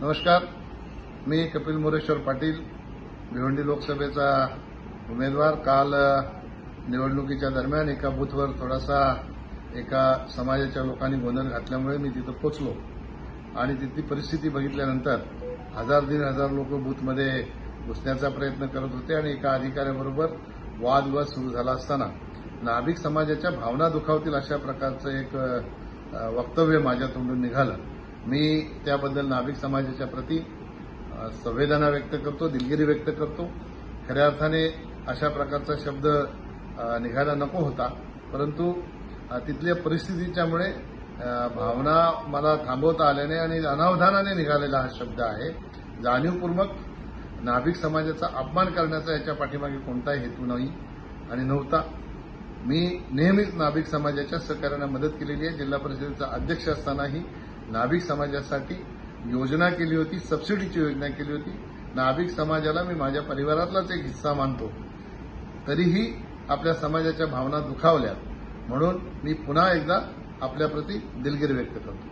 नमस्कार, मी कपिल मोरेश्वर पाटील, भिवंडी लोकसभेचा उमेदवार। काल निवडणुकीच्या दरम्यान एका बूथवर थोडासा एका समाजाच्या लोकांनी गोंधळ घातल्यामुळे मी तिथं पोहोचलो आणि तिथली परिस्थिती बघितल्यानंतर 1000-1500 लोक बूथमध्ये घुसण्याचा प्रयत्न करत होते आणि एका अधिकाऱ्याबरोबर वादविवाद सुरू झाला असताना नाभिक समाजाच्या भावना दुखावतील अशा प्रकारचं एक वक्तव्य माझ्या तोंडून निघालं। मी त्याबद्दल नाभिक समाजाच्या प्रती संवेदना व्यक्त करतो, दिलगिरी व्यक्त करतो। खऱ्या अर्थाने अशा प्रकारचा शब्द निघायला नको होता, परंतु तिथल्या परिस्थितीच्यामुळे भावना मला थांबवता आल्याने आणि अनावधानाने निघालेला हा शब्द आहे। जाणीवपूर्वक नाभिक समाजाचा अपमान करण्याचा याच्या पाठीमागे कोणताही हेतू नाही आणि नव्हता। मी नेहमीच नाभिक समाजाच्या सहकार्याने मदत केलेली आहे। जिल्हा परिषदेचा अध्यक्ष असतानाही नाभिक समाजासाठी योजना केली होती, सबसिडीची योजना केली होती। नाभिक समाजाला मी माझ्या परिवारातलाच एक हिस्सा मानतो, तरीही आपल्या समाजाच्या भावना दुखावल्यात, म्हणून मी पुन्हा एकदा आपल्याप्रती दिलगिरी व्यक्त करतो।